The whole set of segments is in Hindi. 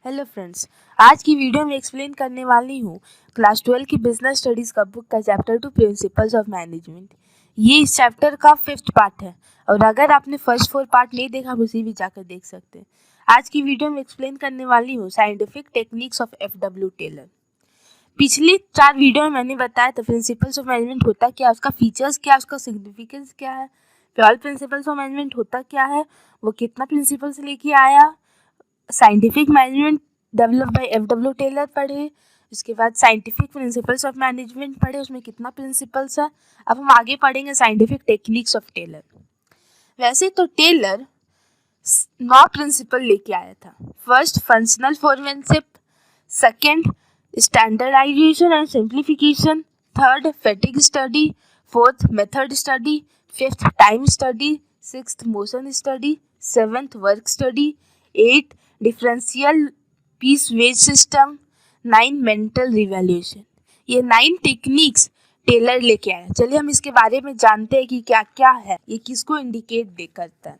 हेलो फ्रेंड्स, आज की वीडियो में एक्सप्लेन करने वाली हूँ क्लास 12 की बिजनेस स्टडीज़ का बुक का चैप्टर 2 प्रिंसिपल्स ऑफ मैनेजमेंट। ये इस चैप्टर का 5th पार्ट है और अगर आपने फर्स्ट 4 पार्ट नहीं देखा उसे भी जाकर देख सकते हैं। आज की वीडियो में एक्सप्लेन करने वाली हूँ scientific techniques of FW Taylor. पिछली 4 वीडियो में मैंने बताया था प्रिंसिपल्स ऑफ मैनेजमेंट होता क्या, उसका फीचर्स क्या, उसका सिग्निफिकेंस क्या है, फिर प्रिंसिपल्स ऑफ मैनेजमेंट होता क्या है, वो कितना प्रिंसिपल्स लेके आया, scientific management develop by FW Taylor पढ़े, उसके बाद साइंटिफिक प्रिंसिपल्स ऑफ मैनेजमेंट पढ़े, उसमें कितना प्रिंसिपल्स है। अब हम आगे पढ़ेंगे साइंटिफिक टेक्निक्स ऑफ टेलर। वैसे तो टेलर 9 प्रिंसिपल लेके आया था। First functional foremanship, second standardisation and simplification, third fatigue study, fourth method study, fifth time study, sixth motion study, seventh work study, 8 differential piece wage system, 9 mental revolution. ये 9 टेक्निक्स टेलर लेके आया। चलिए हम इसके बारे में जानते हैं कि क्या क्या है, ये किसको इंडिकेट दे करता है।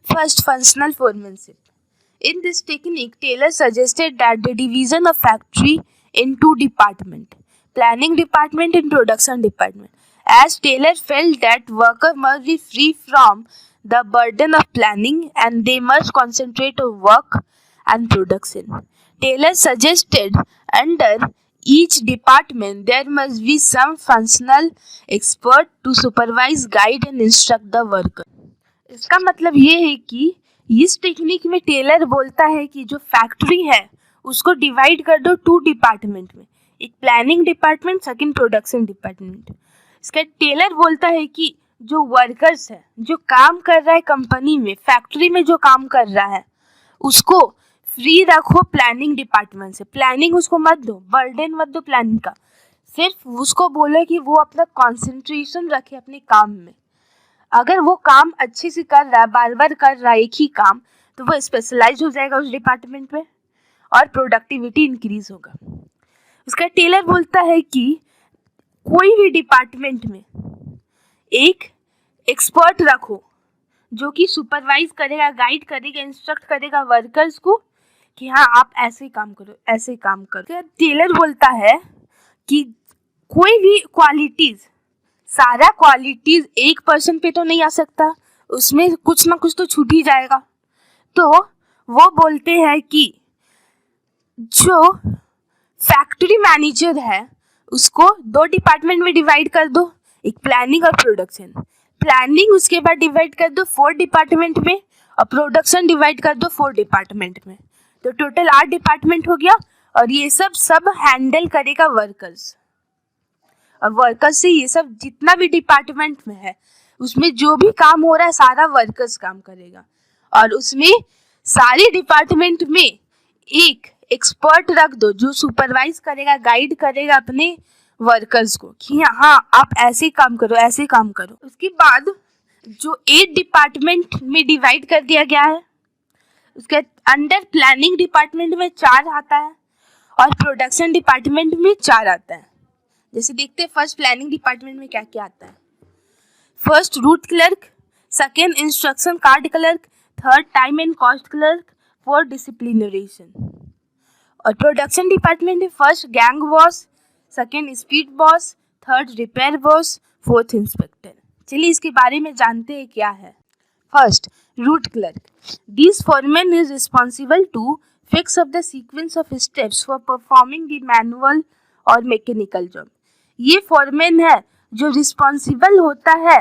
First functional foremanship. In this technique, Taylor suggested that the division of factory in 2 departments, planning department and production department, as Taylor felt that workers must be free from the burden of planning and they must concentrate on work and production. Taylor suggested under each department there must be some functional expert to supervise, guide and instruct the worker. इसका मतलब ये है कि इस टेक्निक में टेलर बोलता है कि जो फैक्ट्री है उसको डिवाइड कर दो 2 डिपार्टमेंट में, एक planning department, second production department. इसका टेलर बोलता है कि जो वर्कर्स है, जो काम कर रहा है कंपनी में, फैक्ट्री में जो काम कर रहा है, उसको फ्री रखो प्लानिंग डिपार्टमेंट से। प्लानिंग उसको मत दो, बर्डन मत दो प्लानिंग का, सिर्फ उसको बोलो कि वो अपना कॉन्सेंट्रेशन रखे अपने काम में। अगर वो काम अच्छे से कर रहा है, बार बार कर रहा है एक ही काम, तो वो स्पेशलाइज हो जाएगा उस डिपार्टमेंट में और प्रोडक्टिविटी इंक्रीज होगा। उसका टेलर बोलता है कि कोई भी डिपार्टमेंट में एक एक्सपर्ट रखो जो कि सुपरवाइज करेगा, गाइड करेगा, इंस्ट्रक्ट करेगा वर्कर्स को कि हाँ आप ऐसे काम करो, ऐसे काम करो। टेलर बोलता है कि कोई भी क्वालिटीज, सारा क्वालिटीज एक पर्सन पे तो नहीं आ सकता, उसमें कुछ ना कुछ तो छूट ही जाएगा। तो वो बोलते हैं कि जो फैक्ट्री मैनेजर है उसको 2 डिपार्टमेंट में डिवाइड कर दो, एक प्लानिंग और प्रोडक्शन। प्लानिंग उसके बाद डिवाइड कर दो 4 डिपार्टमेंट में और प्रोडक्शन डिवाइड कर दो 4 डिपार्टमेंट में। तो टोटल 8 डिपार्टमेंट हो गया और ये सब हैंडल करेगा वर्कर्स। और वर्कर्स से ये सब जितना भी डिपार्टमेंट में है उसमें जो भी काम हो रहा है सारा वर्कर्स काम करेगा। और उसमें सारे डिपार्टमेंट में एक एक्सपर्ट रख दो जो सुपरवाइज करेगा, गाइड करेगा अपने वर्कर्स को कि हाँ आप ऐसे काम करो, ऐसे काम करो। उसके बाद जो 8 डिपार्टमेंट में डिवाइड कर दिया गया है, उसके अंडर प्लानिंग डिपार्टमेंट में 4 आता है और प्रोडक्शन डिपार्टमेंट में 4 आता है। जैसे देखते हैं फर्स्ट प्लानिंग डिपार्टमेंट में क्या क्या आता है। First route clerk, second instruction card clerk, third time and cost clerk, fourth disciplinarian. और प्रोडक्शन डिपार्टमेंट में first gang boss, second speed boss, third repair boss, fourth inspector. चलिए इसके बारे में जानते हैं क्या है। First route clerk, this foreman is responsible to fix up the sequence of steps for performing the manual और मैकेनिकल जॉब। ये फॉरमैन है जो रिस्पॉन्सिबल होता है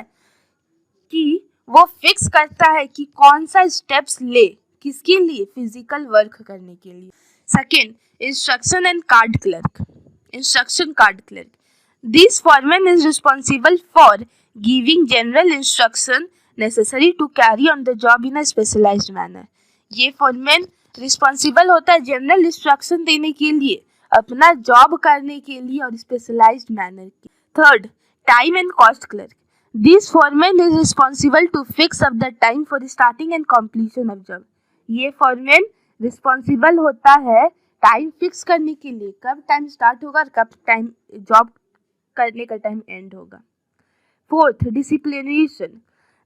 कि वो फिक्स करता है कि कौन सा स्टेप्स ले, किसके लिए, फिजिकल वर्क करने के लिए। Second instruction and card clerk, instruction card clerk, this foreman is responsible for giving general instruction necessary to carry on the job in a specialised manner. ये फॉरमैन रिस्पॉन्सिबल होता है जनरल इंस्ट्रक्शन देने के लिए, अपना जॉब करने के लिए और स्पेशलाइज्ड मैनर की। Third time and cost clerk, this foreman is responsible to fix up the time for starting and completion of job. ये फॉरमैन रिस्पॉन्सिबल होता है टाइम फिक्स करने के लिए, कब टाइम स्टार्ट होगा और कब टाइम जॉब करने का टाइम एंड होगा। Fourth disciplinarian,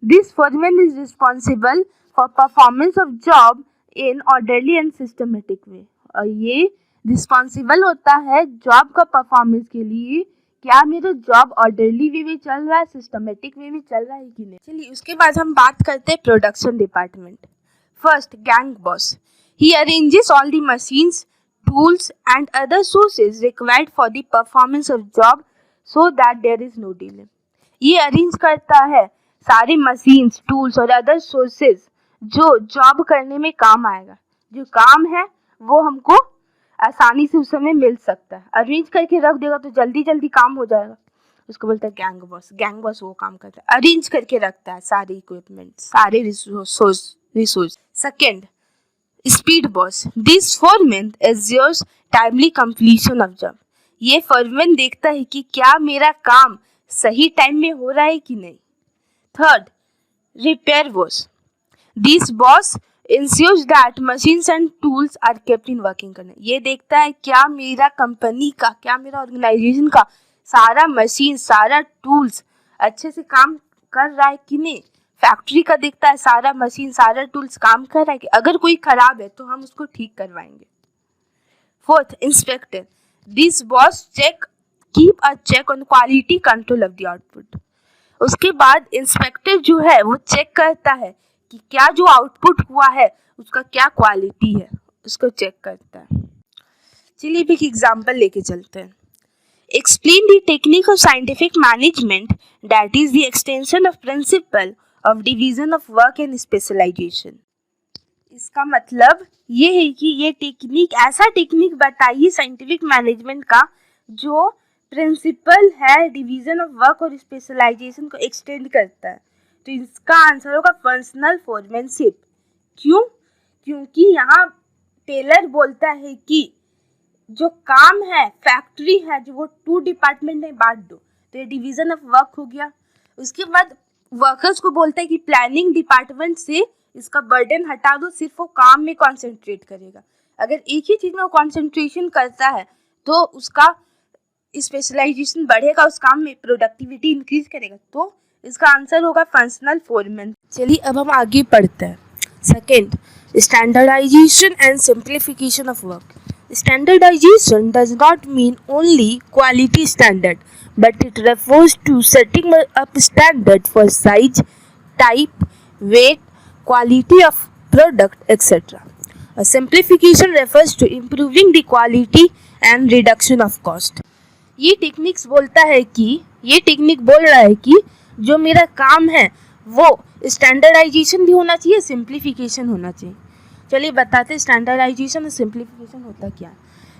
this foreman is responsible for performance of job in orderly and systematic way. और ये रिस्पॉन्सिबल होता है जॉब का परफॉर्मेंस के लिए, क्या मेरा जॉब ऑर्डरली वे में चल रहा है, सिस्टमेटिक वे में चल रहा है कि नहीं। चलिए उसके बाद हम बात करते हैं production department. First, gang boss. He arranges all the machines, tools and other sources required for the performance of job so that there is no delay। ये अरेंज करता है सारी मशीन्स, टूल्स और अदर सोर्सेज जो जॉब करने में काम आएगा। जो काम है वो हमको आसानी से उस समय मिल सकता है। अरेंज करके रख देगा तो जल्दी जल्दी काम हो जाएगा, उसको बोलते हैं गैंग बॉस। गैंग बॉस वो काम करता है, अरेंज करके रखता है सारे इक्विपमेंट, सारे resource. Second, speed boss. This foreman ensures timely completion of job. ये फोरमैन देखता है कि क्या मेरा काम सही टाइम में हो रहा है कि नहीं। Third, repair boss. This boss ensures that machines and tools are kept in working condition. ये देखता है क्या मेरा कंपनी का, क्या मेरा ऑर्गेनाइजेशन का सारा मशीन, सारा टूल्स अच्छे से काम कर रहा है कि नहीं। फैक्ट्री का देखता है सारा मशीन, सारा टूल्स काम कर रहा है कि अगर कोई खराब है तो हम उसको ठीक करवाएंगे। Fourth, inspector. This boss keep a check on quality control of the output. उसके बाद इंस्पेक्टर जो है वो चेक करता है कि क्या जो आउटपुट हुआ है उसका क्या क्वालिटी है, उसको चेक करता है। चलिए एक एग्जांपल लेके चलते हैं। Explain the technique of scientific management that is the extension of principle of division of work and specialisation. इसका मतलब ये है कि ये टेक्निक, ऐसा टेक्निक बताइए साइंटिफिक मैनेजमेंट का जो प्रिंसिपल है डिवीजन ऑफ वर्क और स्पेशलाइजेशन को एक्सटेंड करता है। तो इसका आंसर होगा फंक्शनल फोरमैनशिप। क्यों? क्योंकि यहाँ टेलर बोलता है कि जो काम है, फैक्ट्री है, जो वो 2 डिपार्टमेंट में बांट दो, तो ये डिवीजन ऑफ वर्क हो गया। उसके बाद वर्कर्स को बोलता है कि प्लानिंग डिपार्टमेंट से इसका बर्डन हटा दो, सिर्फ वो काम में कॉन्सेंट्रेट करेगा। अगर एक ही चीज़ में वो कॉन्सेंट्रेशन करता है तो उसका स्पेशलाइजेशन बढ़ेगा, उस काम में प्रोडक्टिविटी इंक्रीज करेगा। तो इसका आंसर होगा फंक्शनल फोरमैन। चलिए अब हम आगे पढ़ते हैं। Second, standardisation and simplification of work. Standardization does not mean only quality standard, but it refers to setting up standard for size, type, weight, quality of product, etc. A simplification refers to improving the quality and reduction of cost. ये टेक्निक्स बोलता है कि, ये टेक्निक बोल रहा है कि जो मेरा काम है वो स्टैंडर्डाइजेशन भी होना चाहिए, सिंप्लीफिकेशन होना चाहिए। चलिए बताते हैं स्टैंडर्डाइजेशन और सिंप्लीफिकेशन होता क्या है।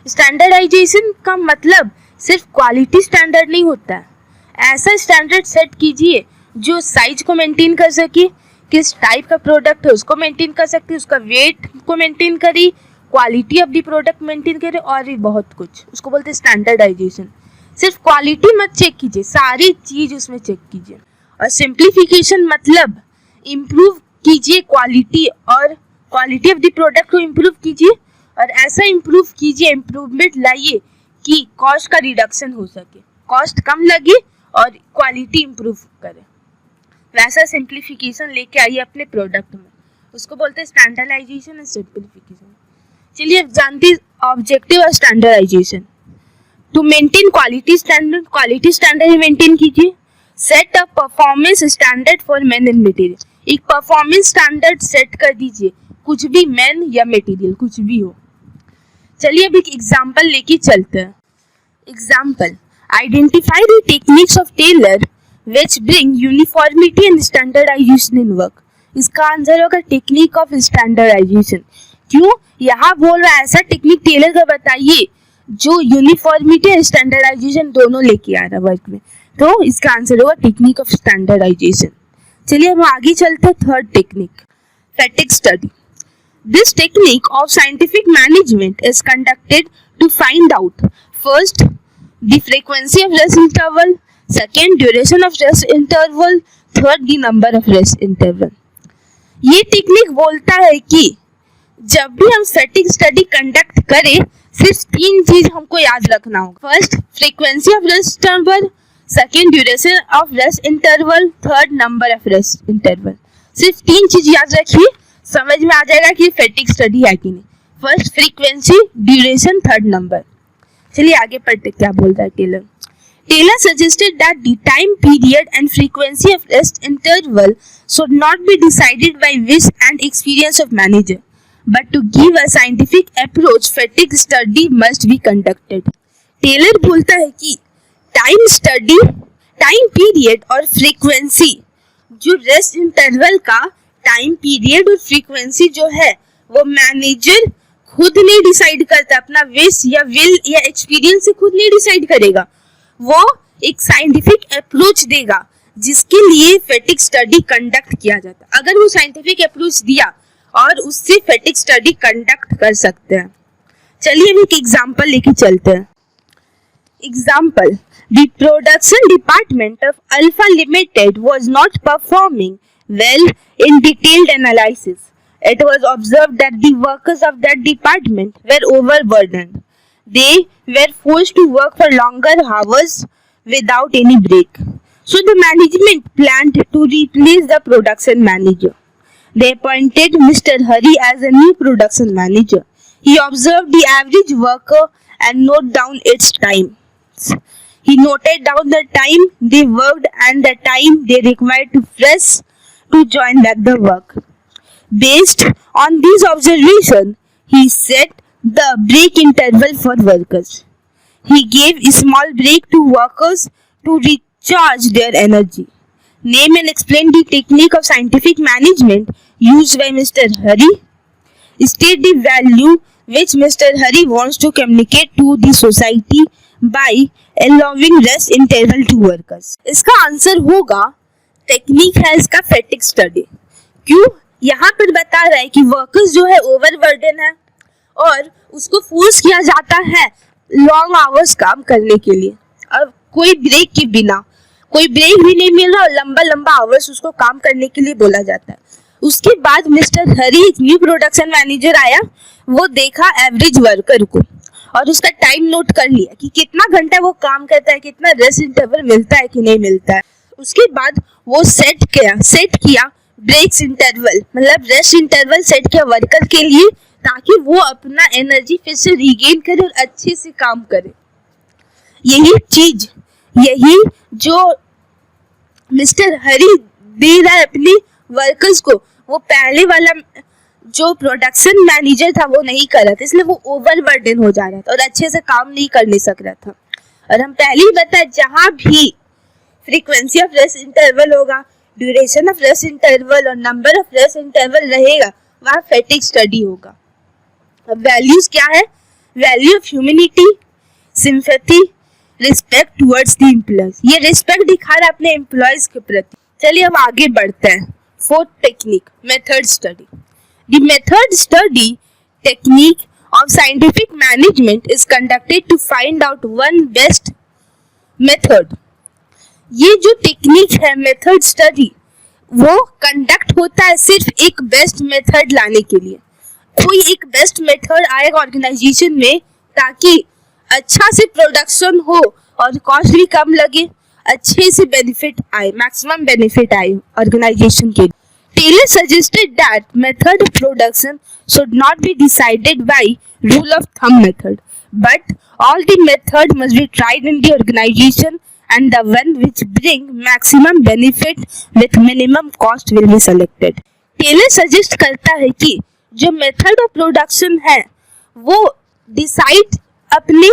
स्टैंडर्डाइजेशन का मतलब सिर्फ क्वालिटी स्टैंडर्ड नहीं होता है। ऐसा स्टैंडर्ड सेट कीजिए जो साइज को मेंटेन कर सके, किस टाइप का प्रोडक्ट है उसको मेंटेन कर सकते, उसका वेट को मेंटेन करी, quality of the product maintain करे और भी बहुत कुछ, उसको बोलते हैं स्टैंडर्डाइजेशन। सिर्फ क्वालिटी मत चेक कीजिए, सारी चीज़ उसमें चेक कीजिए। और सिंप्लीफिकेशन मतलब इम्प्रूव कीजिए क्वालिटी, और क्वालिटी ऑफ द प्रोडक्ट को इम्प्रूव कीजिए, और ऐसा इम्प्रूव कीजिए, इम्प्रूवमेंट लाइए कि कॉस्ट का रिडक्शन हो सके, कॉस्ट कम लगे और क्वालिटी इम्प्रूव करे। वैसा सिंप्लीफिकेशन लेके आइए अपने प्रोडक्ट में, उसको बोलते हैं स्टैंडर्डाइजेशन एंड सिंप्लीफिकेशन। चलिए अब जानते हैं objective of standardization. To maintain quality standard maintain कीजिए। Set up performance standard for man and material. एक परफॉर्मेंस स्टैंडर्ड सेट कर दीजिए, कुछ भी मैन या मटेरियल कुछ भी हो। चलिए अब एक एग्जांपल लेके चलते हैं। Example, identify the techniques of Taylor which bring uniformity and standardisation in work. इसका आंसर होगा टेक्निक ऑफ स्टैंडर्डाइजेशन। क्यों? यहाँ बोल रहा है ऐसा टेक्निक टेलर का बताइए जो यूनिफॉर्मिटी एंड स्टैंडर्डाइजेशन दोनों लेके आ रहा है वर्क में, तो इसका आंसर होगा टेक्निक ऑफ स्टैंडर्डाइजेशन। चलिए हम आगे चलते हैं। Third technique, fatigue study. This technique of scientific management is conducted to find out first the frequency of rest interval, second duration of rest interval, third the number of rest interval। ये टेक्निक बोलता है कि जब भी हम फैटिग स्टडी कंडक्ट करें सिर्फ 3 चीज हमको याद रखना होगा। First, frequency of rest interval, second duration of rest interval, third number of rest interval. सिर्फ 3 चीज याद रखिए, समझ में आ जाएगा कि फैटिग स्टडी है कि नहीं। First frequency, duration, third number. चलिए आगे पढ़ते क्या बोल रहा है Taylor. Taylor suggested that the time period and frequency of rest interval should not be decided by wish and experience of manager, but to give a scientific approach, fatigue study must be conducted. Taylor बोलता है कि टाइम स्टडी, टाइम पीरियड और फ्रीक्वेंसी, जो रेस्ट इंटरवल का टाइम पीरियड और फ्रीक्वेंसी जो है वो मैनेजर खुद नहीं डिसाइड करता, अपना विश या विल या एक्सपीरियंस से खुद नहीं डिसाइड करेगा, वो एक साइंटिफिक अप्रोच देगा जिसके लिए फैटिग स्टडी कंडक्ट किया जाता है। अगर वो साइंटिफिक अप्रोच दिया और उससे फैटिग स्टडी कंडक्ट कर सकते हैं। चलिए हम एक एग्जांपल लेके चलते हैं। Example, the production department of alpha limited was not performing well in detailed analysis. It was observed that the workers of that department were overburdened. They were forced to work for longer hours without any break. So the management planned to replace the production manager. They appointed Mr. Hari as a new production manager. He observed the average worker and noted down its time. He noted down the time they worked and the time they required to fresh to join back the work. Based on these observations, he set the break interval for workers. He gave a small break to workers to recharge their energy. Name and explain the technique of scientific management used by Mr. Hari. State the value which Mr. Hari wants to communicate to the society by allowing rest interval to workers. इसका आंसर होगा टेक्निक है इसका फैटिग स्टडी। क्यों? यहाँ पर बता रहा है कि वर्कर्स जो है ओवरबर्डन है और उसको फोर्स किया जाता है लॉन्ग आवर्स काम करने के लिए। अब कोई ब्रेक के बिना, कोई ब्रेक भी नहीं मिल रहा और लंबा लंबा आवर्स उसको काम करने के लिए बोला जाता है। उसके बाद मिस्टर हरी, न्यू प्रोडक्शन मैनेजर आया, वो देखा एवरेज वर्कर को और उसका टाइम नोट कर लिया कि कितना घंटा वो काम करता है, कितना रेस्ट इंटरवल मिलता है कि नहीं मिलता है। उसके बाद वो सेट किया ब्रेक्स इंटरवल, मतलब रेस्ट इंटरवल सेट किया वर्कर के लिए ताकि वो अपना एनर्जी फिर से रिगेन करे और अच्छे से काम करे। यही जो मिस्टर हरी दे रहा है अपने वर्कर्स को, वो पहले वाला जो प्रोडक्शन मैनेजर था वो नहीं कर रहा था, इसलिए वो ओवरबर्डन हो जा रहा था और अच्छे से काम नहीं करने सक रहा था। और हम पहले ही बताए जहां भी फ्रीक्वेंसी ऑफ रेस्ट इंटरवल होगा, ड्यूरेशन ऑफ रेस्ट इंटरवल और नंबर ऑफ रेस्ट इंटरवल रहेगा, वहाँ फैटिग स्टडी होगा। अब वैल्यूज क्या है? Value of humanity, sympathy, respect towards the employees. ये रिस्पेक्ट दिखा रहा है अपने एम्प्लॉयज के प्रति। चलिए अब आगे बढ़ते हैं। Fourth technique, method study. The method study technique of scientific management is conducted to find out one best method. ये जो टेक्निक है मेथड स्टडी, वो कंडक्ट होता है सिर्फ एक बेस्ट मेथड लाने के लिए। कोई एक बेस्ट मेथड आएगा ऑर्गेनाइजेशन में ताकि अच्छा से प्रोडक्शन हो और कॉस्ट भी कम लगे, अच्छे से बेनिफिट आए, मैक्सिमम बेनिफिट आए ऑर्गेनाइजेशन के। Taylor suggested that method of production should not be decided by rule of thumb method, but all the method must be tried in the organisation and the one which bring maximum benefit with minimum cost will be selected. Taylor suggest करता है कि जो मेथड ऑफ प्रोडक्शन है वो डिसाइड अपने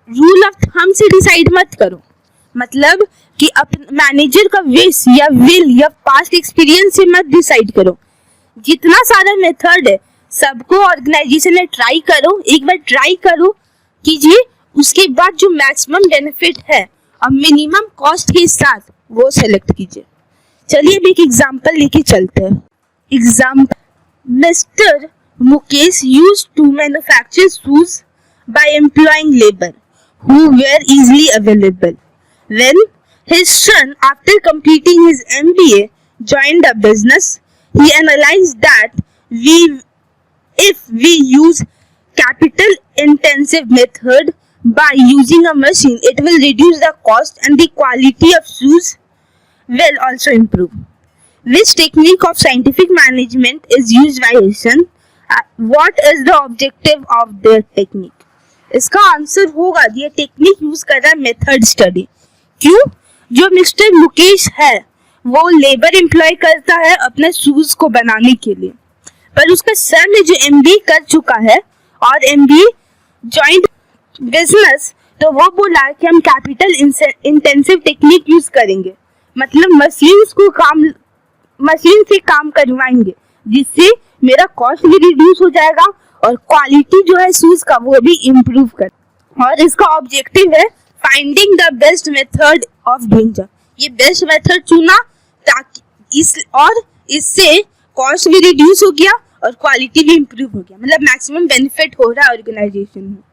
रूल ऑफ थंब से डिसाइड मत करो, मतलब कि मैनेजर का विश या विल या पास्ट एक्सपीरियंस से मत डिसाइड करो। जितना सारा मेथड है सबको ऑर्गेनाइजेशन में ट्राई करो, एक बार ट्राई करो कीजिए, उसके बाद जो मैक्सिमम बेनिफिट है और मिनिमम कॉस्ट के साथ वो सेलेक्ट कीजिए। चलिए अब एक एग्जांपल लेके चलते हैं। Example, mister Mukesh used to manufacture shoes by employing labour who were easily available. When his son, after completing his MBA, joined a business, he analyzed that if we use capital-intensive method by using a machine, it will reduce the cost and the quality of shoes will also improve. Which technique of scientific management is used by Asian? What is the objective of their technique? इसका आंसर होगा ये टेक्निक यूज कर रहा है मेथड स्टडी। क्यों? जो मिस्टर मुकेश है वो लेबर एम्प्लॉय करता है अपने शूज को बनाने के लिए, पर उसका सर ने जो MBA कर चुका है और MBA जॉइंट बिजनेस, तो वो बोला कि हम कैपिटल इंटेंसिव टेक्निक यूज करेंगे, मतलब मशीन से काम करवाएंगे जिससे मेरा कॉस्ट भी रिड्यूस हो जाएगा और क्वालिटी जो है शूज का वो भी इम्प्रूव कर। और इसका ऑब्जेक्टिव है finding the best method of doing job. ये बेस्ट मेथड चुना ताकि इससे कॉस्ट भी रिड्यूस हो गया और क्वालिटी भी इम्प्रूव हो गया, मतलब मैक्सिमम बेनिफिट हो रहा है ऑर्गेनाइजेशन में।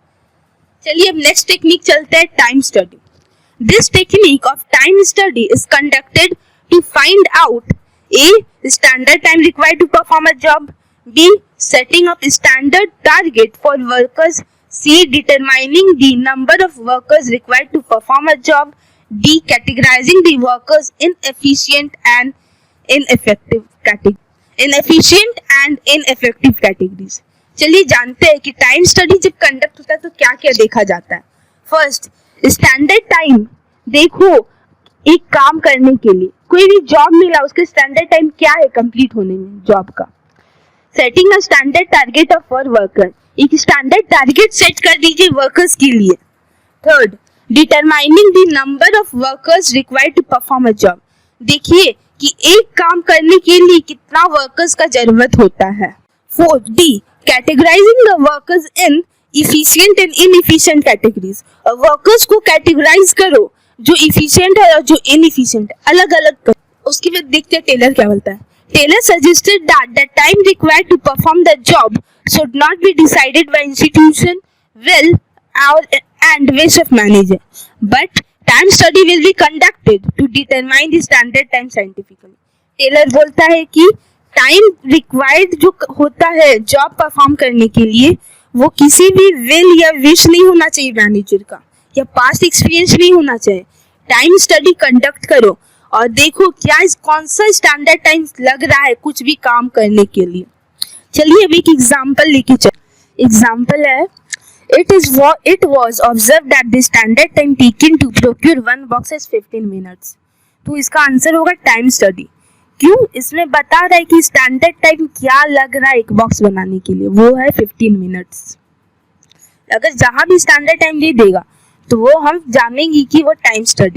चलिए अब नेक्स्ट टेक्निक चलते हैं time study. This technique of time study is conducted to find out A. Standard time required to perform a job. B. Setting up standard target for workers. C. Determining the number of workers required to perform a job. D. Categorizing the workers in efficient and ineffective categories. चलिए जानते हैं कि टाइम स्टडी जब कंडक्ट होता है तो क्या क्या देखा जाता है। First, standard time. देखो, एक काम करने के लिए कोई भी जॉब मिला उसके स्टैंडर्ड टाइम क्या है कंप्लीट होने में जॉब का। Setting a standard target of for worker, एक स्टैंडर्ड टारगेट सेट कर दीजिए वर्कर्स के लिए। Third, determining the number of workers required to perform a job, देखिए कि एक काम करने के लिए कितना वर्कर्स का जरूरत होता है। Fourth, D categorising the workers in efficient and inefficient categories, और वर्कर्स को कैटेगराइज करो, जो इफिशिएंट है और जो इनएफिशिएंट है अलग अलग करो। उसके बाद देखते हैं टेलर क्या बोलता है। Taylor suggested that the time required to perform the job should not be decided by institution will and wish of manager, but time study will be conducted to determine the standard time scientifically. Taylor बोलता है कि टाइम रिक्वायर्ड जो होता है जॉब परफॉर्म करने के लिए वो किसी भी विल या विश नहीं होना चाहिए मैनेजर का, या पास्ट एक्सपीरियंस नहीं होना चाहिए। टाइम स्टडी कंडक्ट करो और देखो कौन सा स्टैंडर्ड टाइम लग रहा है कुछ भी काम करने के लिए। चलिए अब एक एग्जांपल लेके चल। एग्जांपल है, it was observed that the standard time taken to procure one box is 15 minutes. तो इसका आंसर होगा टाइम स्टडी। क्यों? इसमें बता रहा है कि स्टैंडर्ड टाइम क्या लग रहा है एक बॉक्स बनाने के लिए, वो है 15 मिनट्स। अगर जहां भी स्टैंडर्ड टाइम दे देगा तो वो हम जानेंगे कि वो टाइम स्टडी।